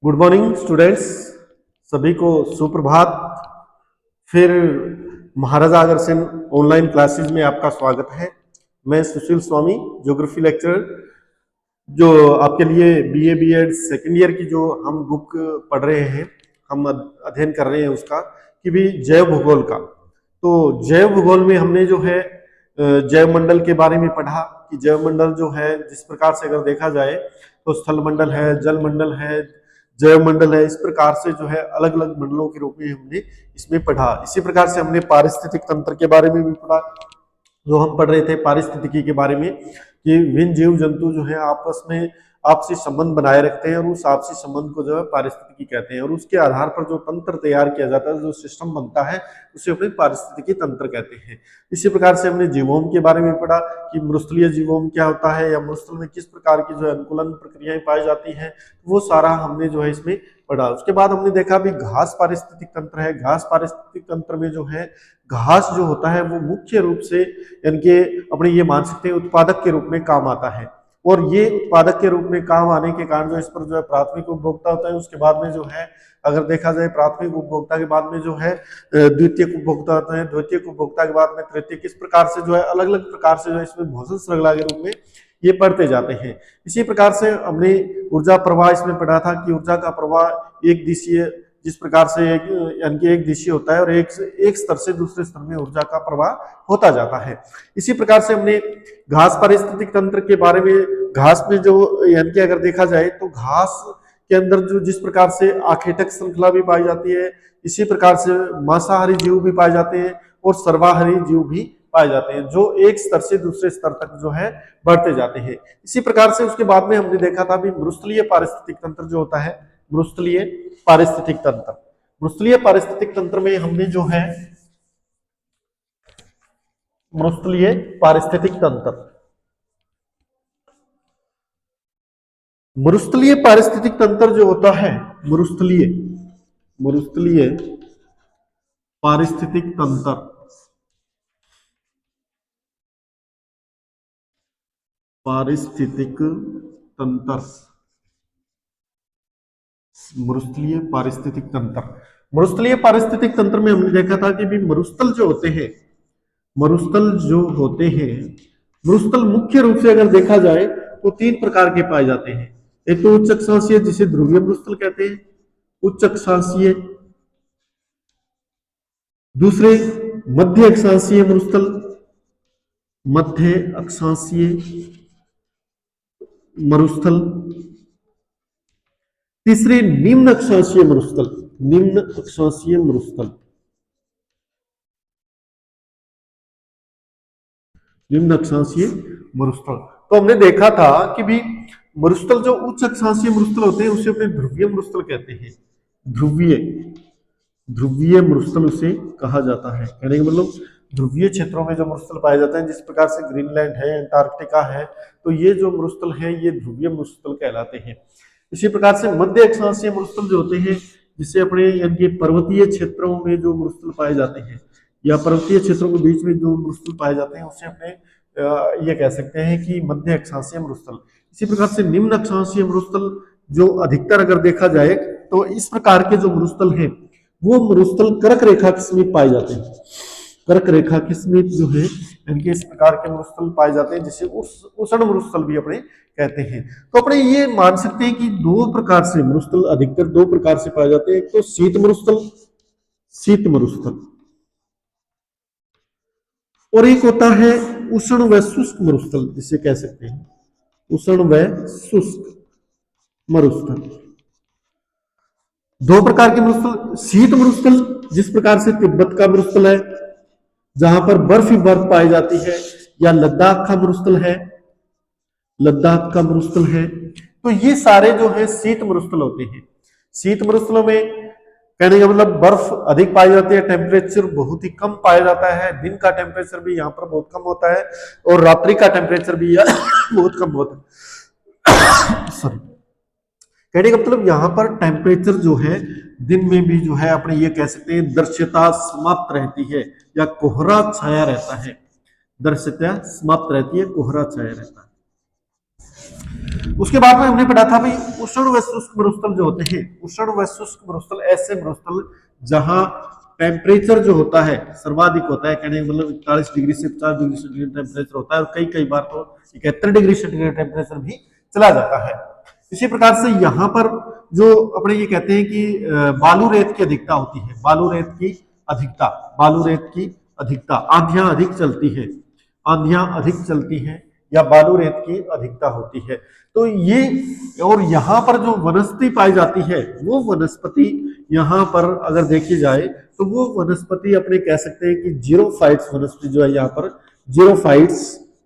Good morning students, सभी को सुप्रभात। फिर महाराजा अग्रसेन ऑनलाइन क्लासेस में आपका स्वागत है। मैं सुशील स्वामी, ज्योग्राफी लेक्चरर, जो आपके लिए बीए बीएड सेकेंड ईयर की जो हम बुक पढ़ रहे हैं, हम अध्ययन कर रहे हैं उसका कि भी जैव भूगोल का। तो जैव भूगोल में हमने जो है जैव मंडल के बारे में पढ़ा कि जैव मंडल जो है जिस प्रकार से अगर देखा जाए तो स्थल मंडल है, जल मंडल है, जैव मंडल है। इस प्रकार से जो है अलग अलग मंडलों के रूप में हमने इसमें पढ़ा। इसी प्रकार से हमने पारिस्थितिक तंत्र के बारे में भी पढ़ा, जो हम पढ़ रहे थे पारिस्थितिकी के बारे में कि विभिन्न जीव जंतु जो है आपस में आपसी संबंध बनाए रखते हैं और उस आपसी संबंध को जो है पारिस्थितिकी कहते हैं, और उसके आधार पर जो तंत्र तैयार किया जाता है, जो सिस्टम बनता है, उसे अपने पारिस्थितिकी तंत्र कहते हैं। इसी प्रकार से हमने जीवोम के बारे में पढ़ा कि मृस्थलीय जीवोम क्या होता है या मृस्थल में किस प्रकार की जो है अनुकूलन प्रक्रियाएं पाई जाती हैं, वो सारा हमने जो है इसमें पढ़ा। उसके बाद हमने देखा भी घास पारिस्थितिक तंत्र है। घास पारिस्थितिक तंत्र में जो है घास जो होता है वो मुख्य रूप से यानी कि अपने ये मान सकते हैं उत्पादक के रूप में काम आता है, और ये उत्पादक के रूप में काम आने के कारण जो इस पर जो है प्राथमिक उपभोक्ता होता है। उसके बाद में जो है अगर देखा जाए प्राथमिक उपभोक्ता के बाद में जो है द्वितीयक उपभोक्ता होते हैं, द्वितीयक उपभोक्ता के बाद में तृतीयक। इस प्रकार से जो है अलग अलग प्रकार से जो है इसमें भोजन श्रृंखला के रूप में ये पढ़ते जाते हैं। इसी प्रकार से हमने ऊर्जा प्रवाह इसमें पढ़ा था कि ऊर्जा का प्रवाह एक दिशीय, जिस प्रकार से यानी कि एक दिशीय होता है और एक स्तर से दूसरे स्तर में ऊर्जा का प्रवाह होता जाता है। इसी प्रकार से हमने घास पारिस्थितिक तंत्र के बारे में, घास में जो यानी कि अगर देखा जाए तो घास के अंदर जो जिस प्रकार से आखेटक श्रृंखला भी पाई जाती है, इसी प्रकार से मांसाहारी जीव भी पाए जाते हैं और सर्वाहारी जीव भी पाए जाते हैं, जो एक स्तर से दूसरे स्तर तक जो है बढ़ते जाते हैं। इसी प्रकार से उसके बाद में हमने देखा था भी मृस्थलीय पारिस्थितिक तंत्र जो होता है, मृस्थलीय पारिस्थितिक तंत्र। मृस्थलीय पारिस्थितिक तंत्र में हमने जो है मृस्थलीय पारिस्थितिक तंत्र, मरुस्थलीय पारिस्थितिक तंत्र जो होता है, मरुस्थलीय पारिस्थितिक तंत्र, पारिस्थितिक तंत्र, मरुस्थलीय पारिस्थितिक तंत्र। मरुस्थलीय पारिस्थितिक तंत्र में हमने देखा था कि भी मरुस्थल जो होते हैं, मरुस्थल जो होते हैं, मरुस्थल मुख्य रूप से अगर देखा जाए तो तीन प्रकार के पाए जाते हैं। एक तो उच्च अक्षांशीय जिसे ध्रुवीय मरुस्थल कहते हैं, उच्च अक्षांशीय। दूसरे मध्य अक्षांशीय मरुस्थल, मध्य अक्षांशीय मरुस्थल। तीसरे निम्न अक्षांशीय मरुस्थल, निम्न अक्षांशीय मरुस्थल, निम्न अक्षांशीय मरुस्थल। तो हमने देखा था कि भी मरुस्थल जो उच्च अक्षांशीय मरुस्थल होते हैं उसे अपने ध्रुवीय मरुस्थल कहते हैं। ध्रुवीय मरुस्थल उसे कहा जाता है। कहने का मतलब ध्रुवीय क्षेत्रों में जो मरुस्थल पाए जाते हैं, जिस प्रकार से ग्रीनलैंड है, अंटार्कटिका है, तो ये जो मरुस्थल है ये ध्रुवीय मरुस्थल कहलाते हैं। इसी प्रकार से मध्य अक्षांशीय मरुस्थल जो होते हैं, जिसे अपने यानी कि पर्वतीय क्षेत्रों में जो मरुस्थल पाए जाते हैं या पर्वतीय क्षेत्रों के बीच में जो मरुस्थल पाए जाते हैं, उसे अपने ये कह सकते हैं कि मध्य अक्षांशीय मरुस्थल। इसी प्रकार से निम्न अक्षांशीय मरुस्थल जो अधिकतर अगर देखा जाए तो इस प्रकार के जो मरुस्थल हैं वो मरुस्थल कर्क रेखा के समीप पाए जाते हैं। कर्क रेखा के समीप जो है इनके इस प्रकार के मरुस्थल पाए जाते हैं, जिसे उष्ण मरुस्थल भी अपने कहते हैं। तो अपने ये मान सकते हैं कि दो प्रकार से मरुस्थल अधिकतर दो प्रकार से पाए जाते हैं। एक तो शीत मरुस्थल, और एक होता है उष्ण व शुष्क मरुस्थल, जिसे कह सकते हैं उष्ण व शुष्क मरुस्थल। दो प्रकार के मरुस्थल, शीत मरुस्थल जिस प्रकार से तिब्बत का मरुस्थल है जहां पर बर्फ ही बर्फ पाई जाती है, या लद्दाख का मरुस्थल है, लद्दाख का मरुस्थल है, तो ये सारे जो है शीत मरुस्थल होते हैं। शीत मरुस्थलों में कहने का मतलब बर्फ अधिक पाई जाती है, टेम्परेचर बहुत ही कम पाया जाता है, दिन का टेम्परेचर भी यहाँ पर बहुत कम होता है और रात्रि का टेम्परेचर भी बहुत कम होता है। सॉरी, कहने का मतलब यहाँ पर टेम्परेचर जो है दिन में भी जो है अपने ये कह सकते हैं दृश्यता समाप्त रहती है या कोहरा छाया रहता है, दृश्यता समाप्त रहती है, कोहरा छाया रहता है। उसके बाद में हमने पढ़ा था भाई उष्ण व शुष्क मरुस्थल जो होते हैं, उष्ण व शुष्क मरुस्थल ऐसे मरुस्थल जहां टेम्परेचर जो होता है सर्वाधिक होता है, कहने मतलब 41 डिग्री से 50 डिग्री सेंटीग्रेड टेम्परेचर होता है और कई कई बार तो 71 डिग्री सेंटीग्रेड टेम्परेचर भी चला जाता है। इसी प्रकार से यहाँ पर जो अपने ये कहते हैं कि बालू रेत की अधिकता होती है, बालू रेत की अधिकता, बालू रेत की अधिकता, आंधियां अधिक चलती है, आंधियां अधिक चलती हैं या बालू रेत की अधिकता होती है। तो ये और यहाँ पर जो वनस्पति पाई जाती है वो वनस्पति यहाँ पर अगर देखी जाए तो वो वनस्पति अपने कह सकते हैं कि जीरोफाइट्स वनस्पति जो है यहाँ पर जीरोफाइट्स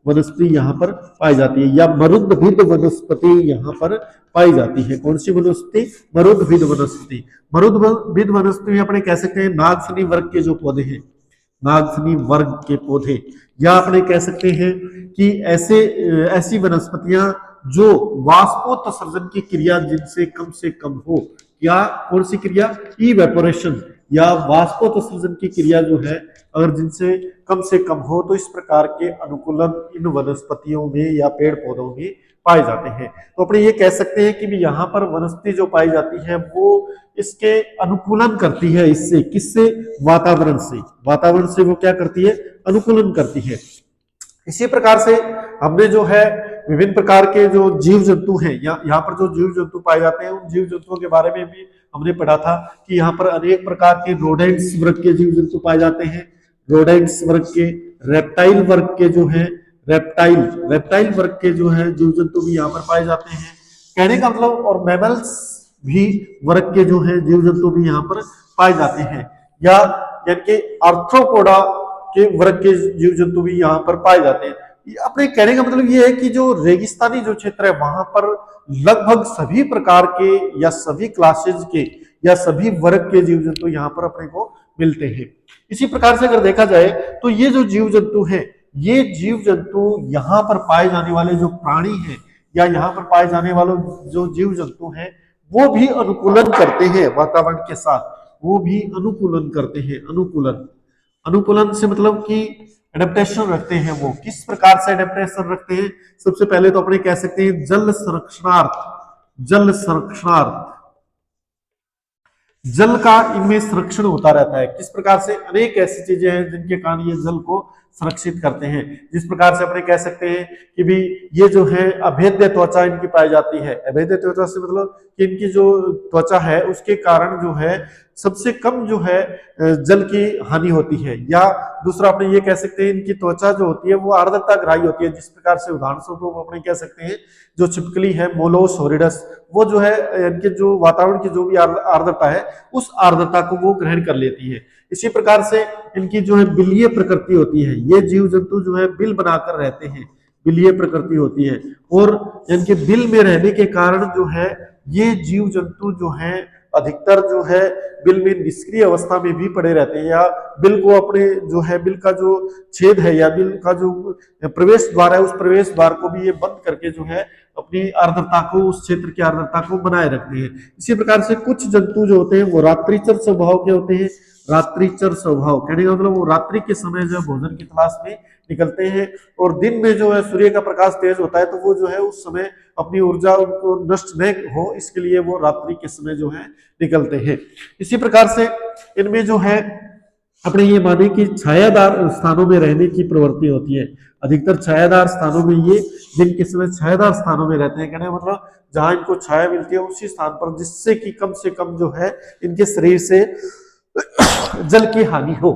वनस्पति यहाँ पर पाई जाती है या मरुद्भिद वनस्पति यहाँ पर पाई जाती है। कौन सी वनस्पति? मरुद्भिद वनस्पति। मरुद्भिद वनस्पति अपने कह सकते हैं नागफनी वर्ग के जो पौधे हैं, नागफनी वर्ग के पौधे, या अपने कह सकते हैं कि ऐसी वनस्पतियां जो वाष्पोत्सर्जन की क्रिया जिनसे कम से कम हो, या कौन सी क्रिया? इवेपोरेशन या वाष्पोत्सर्जन की क्रिया जो है अगर जिनसे कम से कम हो, तो इस प्रकार के अनुकूलन इन वनस्पतियों में या पेड़ पौधों में पाए जाते हैं। तो अपने ये कह सकते हैं कि भी यहाँ पर वनस्पति जो पाई जाती है वो इसके अनुकूलन करती है, इससे किससे? वातावरण से, वातावरण से वो क्या करती है? अनुकूलन करती है। इसी प्रकार से हमने जो है विभिन्न प्रकार के जो जीव जंतु हैं, यहाँ पर जो जीव जंतु पाए जाते हैं उन जीव जंतुओं के बारे में भी हमने पढ़ा था कि यहाँ पर अनेक प्रकार के रोडेंट्स वर्ग के जीव जंतु पाए जाते हैं, रोडेंट्स वर्ग के, रेप्टाइल वर्ग के जो है रेप्टाइल वर्ग के जो है जीव जंतु भी यहाँ पर पाए जाते हैं, कहने का मतलब, और मैमल्स भी वर्ग के जो है जीव जंतु भी यहाँ पर पाए जाते हैं, या यानी कि आर्थ्रोपोडा के वर्ग के जीव जंतु भी यहाँ पर पाए जाते हैं। अपने कहने का मतलब ये है कि जो रेगिस्तानी जो क्षेत्र है वहां पर लगभग सभी प्रकार के या सभी क्लासेज के या सभी वर्ग के जीव जंतु यहाँ पर अपने को मिलते हैं। इसी प्रकार से अगर देखा जाए तो ये जो जीव जंतु है, ये जीव जंतु यहाँ पर पाए जाने वाले जो प्राणी हैं या यहाँ पर पाए जाने वाले जो जीव जंतु हैं वो भी अनुकूलन करते हैं वातावरण के साथ, वो भी अनुकूलन करते हैं। अनुकूलन से मतलब कि एडेप्टेशन रखते हैं। वो किस प्रकार से एडेप्टेशन रखते हैं? सबसे पहले तो अपने कह सकते हैं जल संरक्षणार्थ, जल का इनमें संरक्षण होता रहता है। किस प्रकार से? अनेक ऐसी चीजें हैं जिनके कारण ये जल को संरक्षित करते हैं। जिस प्रकार से अपने कह सकते हैं कि भी ये जो है अभेद्य त्वचा इनकी पाई जाती है। अभेद्य त्वचा से मतलब कि इनकी जो त्वचा है उसके कारण जो है सबसे कम जो है जल की हानि होती है। या दूसरा अपने ये कह सकते हैं इनकी त्वचा जो होती है वो आर्द्रता ग्राही होती है। जिस प्रकार से उदाहरण स्वरूप अपने कह सकते हैं जो छिपकली है मोलोस हॉरिडस, वो जो है इनके जो वातावरण की जो भी आर्द्रता है उस आर्द्रता को वो ग्रहण कर लेती है। इसी प्रकार से इनकी जो है बिलीय प्रकृति होती है। ये जीव जंतु जो है बिल बनाकर रहते हैं, बिलीय प्रकृति होती है, और इनके बिल में रहने के कारण जो है ये जीव जंतु जो है अधिकतर जो है बिल में निष्क्रिय अवस्था में भी पड़े रहते हैं, या बिल को अपने जो है बिल का जो छेद है या बिल का जो प्रवेश द्वार है उस प्रवेश द्वार को भी ये बंद करके जो है अपनी आर्द्रता को, उस क्षेत्र की आर्द्रता को बनाए रखते हैं। इसी प्रकार से कुछ जंतु जो होते हैं वो रात्रिचर स्वभाव के होते हैं। रात्रिचर स्वभाव कहने का मतलब वो रात्रि के समय जो भोजन की तलाश में निकलते हैं, और दिन में जो है सूर्य का प्रकाश तेज होता है तो वो जो है उस समय अपनी ऊर्जा उनको नष्ट न हो इसके लिए वो रात्रि के समय जो है निकलते हैं। इसी प्रकार से इनमें जो है अपने ये माने कि छायादार स्थानों में रहने की प्रवृत्ति होती है। अधिकतर छायादार स्थानों में ये दिन के समय छायादार स्थानों में रहते हैं। कहने मतलब जहां इनको छाया मिलती है उसी स्थान पर, जिससे कि कम से कम जो है इनके शरीर से जल की हानि हो।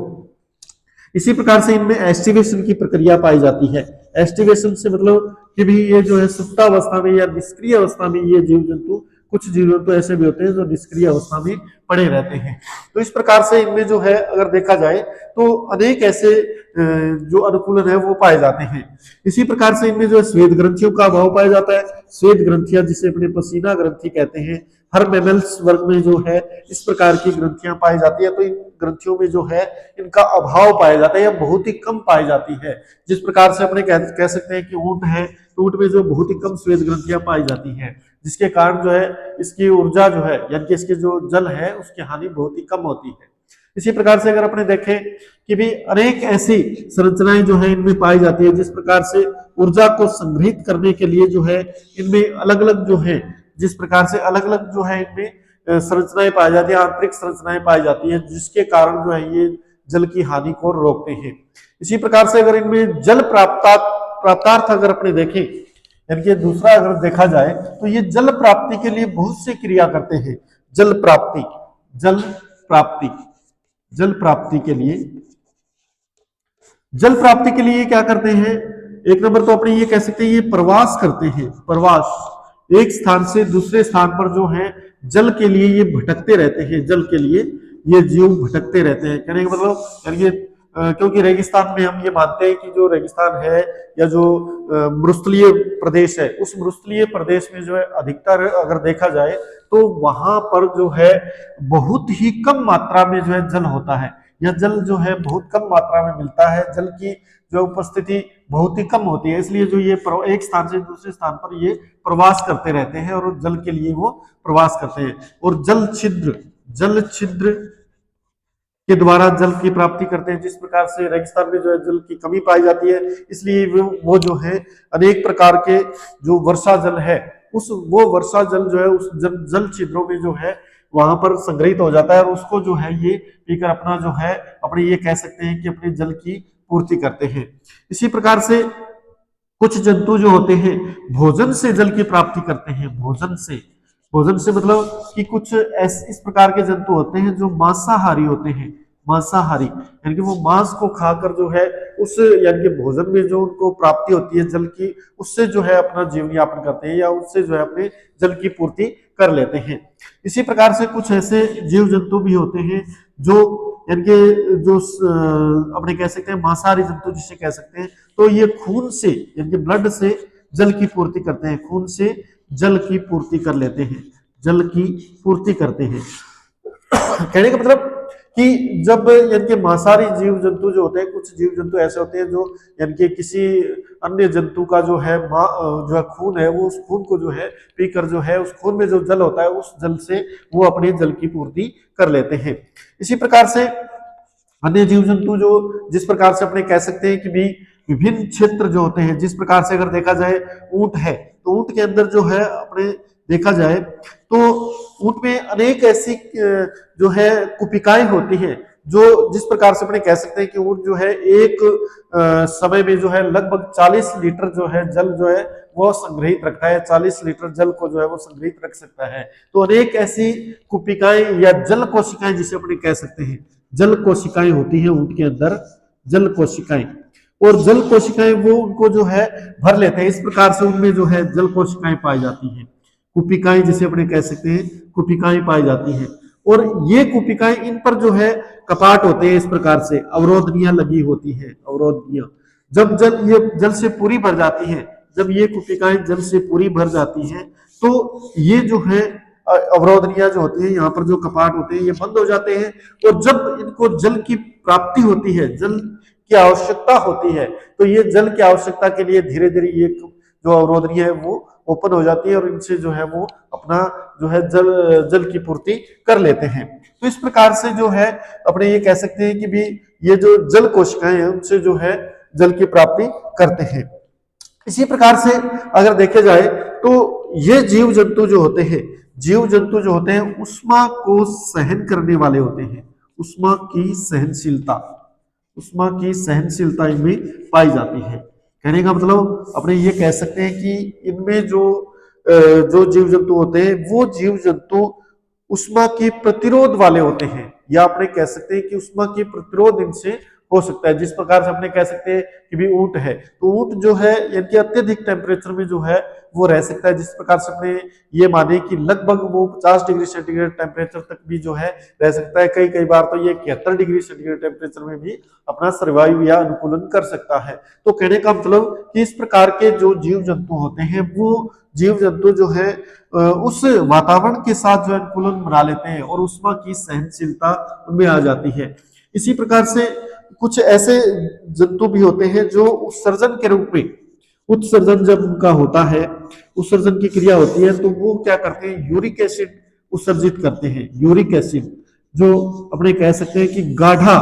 इसी प्रकार से इनमें एस्टिवेशन की प्रक्रिया पाई जाती है। एस्टिवेशन से मतलब कि भी ये जो है सुप्तावस्था में या निष्क्रिय अवस्था में ये जीव जंतु, कुछ जीव जंतु ऐसे भी होते हैं जो निष्क्रिय अवस्था में पड़े रहते हैं। तो इस प्रकार से इनमें जो है अगर देखा जाए तो अनेक ऐसे जो अनुकूलन है वो पाए जाते हैं। इसी प्रकार से इनमें जो है श्वेत ग्रंथियों का अभाव पाया जाता है। श्वेत ग्रंथियां जिसे अपने पसीना ग्रंथि कहते हैं, हर मैमल्स वर्ग में जो है इस प्रकार की ग्रंथियां पाई जाती है। तो इन ग्रंथियों में जो है इनका अभाव पाया जाता है या बहुत ही कम पाई जाती है। जिस प्रकार से अपने कह सकते हैं कि ऊंट है, ऊंट में जो बहुत ही कम श्वेत ग्रंथियां पाई जाती हैं, जिसके कारण जो है इसकी ऊर्जा जो है यानी कि इसके जो जल है उसकी हानि बहुत ही कम होती है। इसी प्रकार से अगर अपने देखें कि भी अनेक ऐसी संरचनाएं जो है इनमें पाई जाती है, जिस प्रकार से ऊर्जा को संग्रहित करने के लिए जो है इनमें अलग अलग जो है, जिस प्रकार से अलग अलग जो है इनमें संरचनाएं पाई जाती है, आंतरिक संरचनाएं पाई जाती है, जिसके कारण जो है ये जल की हानि को रोकते हैं। इसी प्रकार से अगर इनमें जल प्राप्तार्थ अगर अपने देखें, यानी कि दूसरा अगर देखा जाए तो ये जल प्राप्ति के लिए बहुत से क्रिया करते हैं। जल प्राप्ति, जल प्राप्ति, जल प्राप्ति के लिए, जल प्राप्ति के लिए क्या करते हैं? एक नंबर तो अपने ये कह सकते हैं ये प्रवास करते हैं। प्रवास, एक स्थान से दूसरे स्थान पर जो है जल के लिए ये भटकते रहते हैं। जल के लिए ये जीव भटकते रहते हैं। कहने का मतलब यानी ये क्योंकि रेगिस्तान में हम ये मानते हैं कि जो रेगिस्तान है या जो मरुस्थलीय प्रदेश है, उस मरुस्थलीय प्रदेश में जो है अधिकतर अगर देखा जाए तो वहां पर जो है बहुत ही कम मात्रा में जो है जल होता है, या जल जो है बहुत कम मात्रा में मिलता है। जल की जो उपस्थिति बहुत ही कम होती है, इसलिए जो ये एक स्थान से दूसरे स्थान पर ये प्रवास करते रहते हैं और जल के लिए वो प्रवास करते हैं। और जल छिद्र, जल छिद्र के द्वारा जल की प्राप्ति करते हैं। जिस प्रकार से रेगिस्तान में जो है जल की कमी पाई जाती है, इसलिए वो जो है अनेक प्रकार के जो वर्षा जल है, वो वर्षा जल जो है उस जल छिद्रों में जो है वहां पर संग्रहित हो जाता है और उसको जो है ये पीकर अपना जो है अपने ये कह सकते हैं कि अपने जल की पूर्ति करते हैं। इसी प्रकार से कुछ जंतु जो होते हैं भोजन से जल की प्राप्ति करते हैं। भोजन से, भोजन से मतलब कि कुछ इस प्रकार के जंतु होते हैं जो मांसाहारी होते हैं। मांसाहारी यानी कि वो मांस को खाकर जो है उस यानी कि भोजन में जो उनको प्राप्ति होती है जल की, उससे जो है अपना जीवन यापन करते हैं या उससे जो है अपने जल की पूर्ति कर लेते हैं। इसी प्रकार से कुछ ऐसे जीव जंतु भी होते हैं जो यानी कि जो अपने कह सकते हैं मांसाहारी जंतु जिसे कह सकते हैं, तो ये खून से यानी कि ब्लड से जल की पूर्ति करते हैं। खून से जल की पूर्ति कर लेते हैं, जल की पूर्ति करते हैं। कहने का मतलब कि जब यानी कि मांसाहारी जीव जंतु जो होते हैं, कुछ जीव जंतु ऐसे होते हैं जो यानी कि किसी अन्य जंतु का जो है जो है खून है, वो उस खून को जो है पीकर जो है उस खून में जो जल होता है उस जल से वो अपने जल की पूर्ति कर लेते हैं। इसी प्रकार से अन्य जीव जंतु जो जिस प्रकार से अपने कह सकते हैं कि भी विभिन्न क्षेत्र जो होते हैं, जिस प्रकार से अगर देखा जाए ऊंट है, तो ऊंट के अंदर जो है अपने देखा जाए तो ऊंट में अनेक ऐसी जो है कुपिकाएं होती हैं, जो जिस प्रकार से अपने कह सकते हैं कि ऊंट जो है एक समय में जो है लगभग 40 लीटर जो है जल जो है वो संग्रहित रखता है। 40 लीटर जल को जो है वो संग्रहित रख सकता है। तो अनेक ऐसी कुपिकाएं या जल कोशिकाएं जिसे अपने कह सकते हैं, जल कोशिकाएं होती हैं ऊंट के अंदर, जल कोशिकाएं। और जल कोशिकाएं वो उनको जो है भर लेते हैं। इस प्रकार से उनमें जो है जल कोशिकाएं पाई जाती हैं, कुपिकाएं जिसे अपने कह सकते हैं, कुपिकाएं पाई जाती हैं। और ये कुपिकाएं, इन पर जो है कपाट होते हैं, इस प्रकार से अवरोधनियां लगी होती हैं, अवरोधनियां। जब ये जल से पूरी भर जाती हैं, जब ये कुपिकाएं जल से पूरी भर जाती हैं, तो ये जो है अवरोधनियां जो होती है, यहाँ पर जो कपाट होते हैं ये बंद हो जाते हैं। और जब इनको जल की प्राप्ति होती है, जल की आवश्यकता होती है, तो ये जल की आवश्यकता के लिए धीरे धीरे ये जो अवरोधनियां है वो ओपन हो जाती है और इनसे जो है वो अपना जो है जल की पूर्ति कर लेते हैं। तो इस प्रकार से जो है अपने ये कह सकते हैं कि भी ये जो जल कोशिकाएं हैं उनसे जो है जल की प्राप्ति करते हैं। इसी प्रकार से अगर देखे जाए तो ये जीव जंतु जो होते हैं, जीव जंतु जो होते हैं उष्मा को सहन करने वाले होते हैं। उष्मा की सहनशीलता, उष्मा की सहनशीलता इनमें पाई जाती है। कहने का मतलब अपने ये कह सकते हैं कि इनमें जो जीव जंतु होते हैं वो जीव जंतु उष्मा की प्रतिरोध वाले होते हैं, या अपने कह सकते हैं कि उष्मा की प्रतिरोध इनसे हो सकता है। जिस प्रकार से अपने कह सकते हैं कि भी ऊंट है, तो ऊंट जो है यानी अत्यधिक टेम्परेचर में जो है वो रह सकता है। जिस प्रकार से अपने ये माने कि लगभग वो 50 डिग्री सेंटीग्रेड टेम्परेचर तक भी जो है रह सकता है। कई बार तो ये 71 डिग्री सेंटीग्रेड टेम्परेचर में भी अपना सर्वाइव या अनुकूलन कर सकता है। तो कहने का मतलब कि इस प्रकार के जो जीव जंतु होते हैं वो जीव जंतु जो है उस वातावरण के साथ जो अनुकूलन बना लेते हैं और उष्मा की सहनशीलता उनमें आ जाती है। इसी प्रकार से कुछ ऐसे जंतु भी होते हैं जो उत्सर्जन के रूप में, उत्सर्जन जब उनका होता है, उत्सर्जन की क्रिया होती है, तो वो क्या करते हैं, यूरिक एसिड उत्सर्जित करते हैं। यूरिक एसिड, जो अपने कह सकते हैं कि गाढ़ा,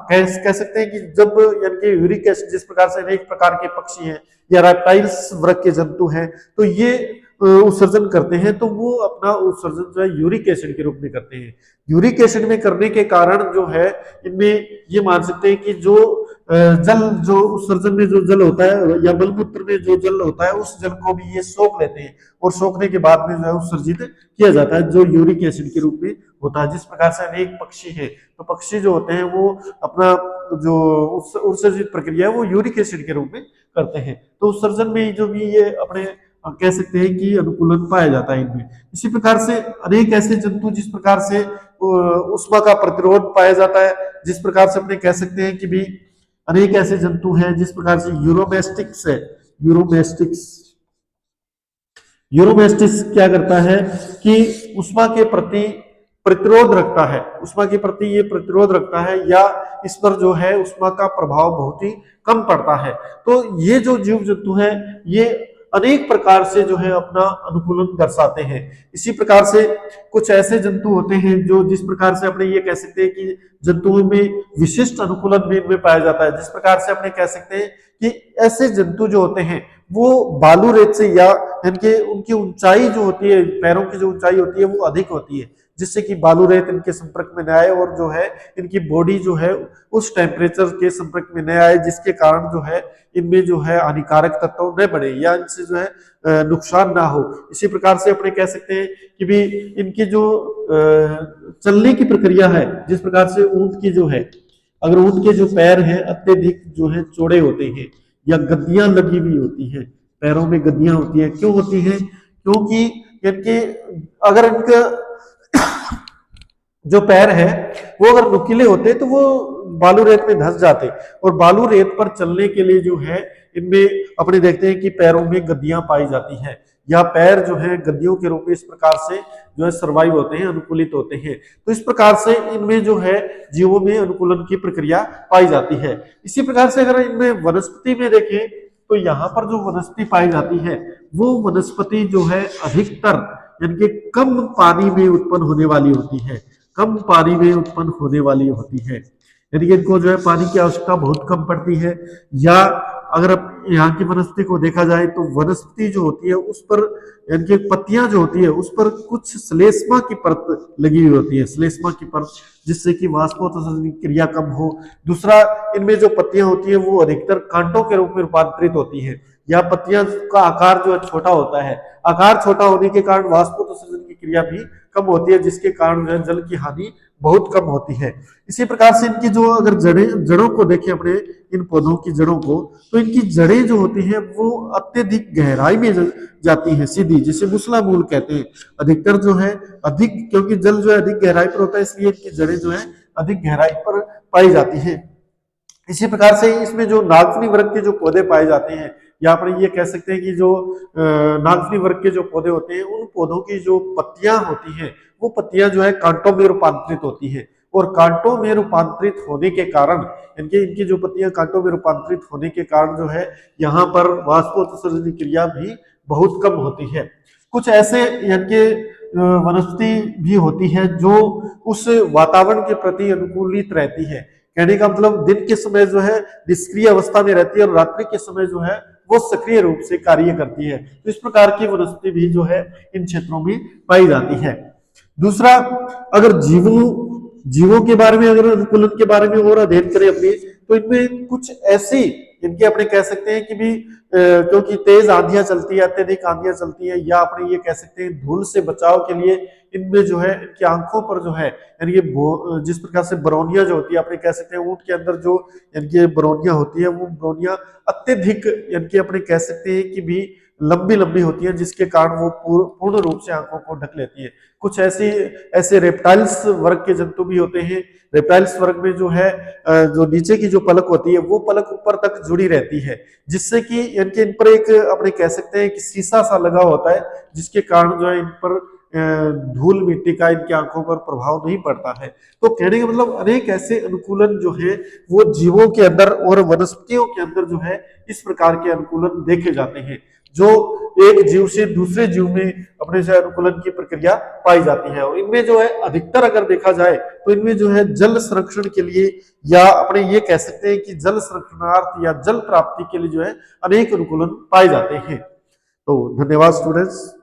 कह सकते हैं कि जब यानी कि यूरिक एसिड, जिस प्रकार से अनेक प्रकार के पक्षी हैं या रेप्टाइल्स वर्ग के जंतु हैं, तो ये उत्सर्जन करते हैं, तो वो अपना उत्सर्जन जो है यूरिक एसिड के रूप में करते हैं। यूरिक एसिड में करने के कारण जो है इनमें ये मान सकते हैं कि जो जल, जो उत्सर्जन में जो जल होता है या मलमूत्र में जो जल होता है, उस जल को भी ये सोख लेते हैं और सोखने के बाद में जो है उत्सर्जित किया जाता है, जो यूरिक एसिड के रूप में होता है। जिस प्रकार से अनेक पक्षी हैं, तो पक्षी जो होते हैं वो अपना जो उत्सर्जित प्रक्रिया है वो यूरिक एसिड के रूप में करते हैं। तो उत्सर्जन में जो भी ये अपने कह सकते हैं कि अनुकूलन पाया जाता है इनमें। इसी प्रकार से अनेक ऐसे जंतु जिस प्रकार से उष्मा का प्रतिरोध पाया जाता है, जिस प्रकार से अपने कह सकते हैं कि भी अनेक ऐसे जंतु हैं जिस प्रकार से यूरोमेस्टिक्स है। यूरोमेस्टिक्स क्या करता है कि उष्मा के प्रति प्रतिरोध रखता है, उष्मा के प्रति ये प्रतिरोध रखता है, या इस पर जो है उष्मा का प्रभाव बहुत ही कम पड़ता है। तो ये जो जीव जंतु है ये अनेक प्रकार से जो है अपना अनुकूलन दर्शाते हैं। इसी प्रकार से कुछ ऐसे जंतु होते हैं जो जिस प्रकार से अपने ये कह सकते हैं कि जंतुओं में विशिष्ट अनुकूलन भी इनमें पाया जाता है। जिस प्रकार से अपने कह सकते हैं कि ऐसे जंतु जो होते हैं वो बालू रेत से, या इनके उनकी ऊंचाई जो होती है, पैरों की जो ऊंचाई होती है वो अधिक होती है, जिससे कि बालू रेत इनके संपर्क में न आए और जो है इनकी बॉडी जो है उस टेम्परेचर के संपर्क में न आए, जिसके कारण जो है इनमें जो है हानिकारक तत्व न बढ़े या इनसे जो है नुकसान ना हो। इसी प्रकार से अपने कह सकते हैं कि भी इनकी जो चलने की प्रक्रिया है, जिस प्रकार से ऊंट की जो है, अगर ऊंट के जो पैर हैं अत्यधिक जो है चौड़े होते हैं या गद्दियां लगी हुई होती हैं, पैरों में गद्दियां होती हैं, क्यों होती हैं? क्योंकि इनके अगर इनका जो पैर है वो अगर नुकीले होते तो वो बालू रेत में धंस जाते, और बालू रेत पर चलने के लिए जो है इनमें अपने देखते हैं कि पैरों में गद्दियां पाई जाती हैं, या पैर जो है गद्दियों के रूप में इस प्रकार से जो है सर्वाइव होते हैं, अनुकूलित होते हैं। तो इस प्रकार से इनमें जो है जीवों में अनुकूलन की प्रक्रिया पाई जाती है। इसी प्रकार से अगर इनमें वनस्पति में देखें तो यहाँ पर जो वनस्पति पाई जाती है वो वनस्पति जो है अधिकतर यानी कि कम पानी में उत्पन्न होने वाली होती है, कम पानी में उत्पन्न होने वाली होती है, यानी कि इनको जो है पानी की आवश्यकता बहुत कम पड़ती है। या अगर यहाँ की वनस्पति को देखा जाए तो वनस्पति जो होती है उस पर यानी कि पत्तियां जो होती है उस पर कुछ श्लेष्मा की परत लगी हुई होती है, श्लेष्मा की परत, जिससे कि वाष्पोत्सर्जन की क्रिया कम हो। दूसरा, इनमें जो पत्तियां होती है वो अधिकतर कांटों के रूप में रूपांतरित होती है, या पत्तियां का आकार जो है छोटा होता है, आकार छोटा होने के कारण वाष्पोत्सर्जन की क्रिया भी कम होती है, जिसके कारण जो है जल की हानि बहुत कम होती है। इसी प्रकार से इनकी जो अगर जड़ों को देखें अपने इन पौधों की जड़ों को, तो इनकी जड़ें जो होती हैं वो अत्यधिक गहराई में जाती हैं सीधी, जिसे मूसला मूल कहते हैं। अधिकतर जो है अधिक, क्योंकि जल जो है अधिक गहराई पर होता है, इसलिए इनकी जड़ें जो है अधिक गहराई पर पाई जाती हैं। इसी प्रकार से इसमें जो नागफनी वर्ग के जो पौधे पाए जाते हैं, या पर ये कह सकते हैं कि जो नागफनी वर्ग के जो पौधे होते हैं उन पौधों की जो पत्तियां होती हैं वो पत्तियां जो है कांटों में रूपांतरित होती हैं, और कांटों में रूपांतरित होने के कारण इनकी जो पत्तियां कांटों में रूपांतरित होने के कारण जो है यहाँ पर वाष्पोत्सर्जन क्रिया भी बहुत कम होती है। कुछ ऐसे यानी कि वनस्पति भी होती है जो उस वातावरण के प्रति अनुकूलित रहती है, कहने का मतलब दिन के समय जो है निष्क्रिय अवस्था में रहती है और रात्रि के समय जो है वो सक्रिय रूप से कार्य करती है। तो इस प्रकार की वनस्पति भी जो है इन क्षेत्रों में पाई जाती है। दूसरा, अगर जीवों के बारे में, अगर अनुकूलन के बारे में और अध्ययन करें अपने, तो इनमें कुछ ऐसी इनके अपने कह सकते हैं कि भी क्योंकि तेज आंधियां चलती है, अत्यधिक आंधियां चलती है, या अपने ये कह सकते हैं धूल से बचाव के लिए इनमें जो है इनकी आंखों पर जो है यानी कि जिस प्रकार से बरौनिया जो होती है, अपने कह सकते हैं ऊंट के अंदर जो यानी कि बरौनिया होती है वो बरौनिया अत्यधिक यानी कि अपने कह सकते हैं कि भी लंबी लंबी होती है, जिसके कारण वो पूर्ण रूप से आंखों को ढक लेती है। कुछ ऐसे रेप्टाइल्स वर्ग के जंतु भी होते हैं। रेप्टाइल्स वर्ग में जो है जो नीचे की जो पलक होती है वो पलक ऊपर तक जुड़ी रहती है, जिससे कि इनके इन पर एक अपने कह सकते हैं कि शीशा सा लगा होता है, जिसके कारण जो है इन पर धूल मिट्टी का इनकी आंखों पर प्रभाव नहीं पड़ता है। तो कहने का मतलब अनेक ऐसे अनुकूलन जो है वो जीवों के अंदर और वनस्पतियों के अंदर जो है इस प्रकार के अनुकूलन देखे जाते हैं, जो एक जीव से दूसरे जीव में अपने से अनुकूलन की प्रक्रिया पाई जाती है। और इनमें जो है अधिकतर अगर देखा जाए तो इनमें जो है जल संरक्षण के लिए या अपने ये कह सकते हैं कि जल संरक्षणार्थ या जल प्राप्ति के लिए जो है अनेक अनुकूलन पाए जाते हैं। तो धन्यवाद स्टूडेंट्स।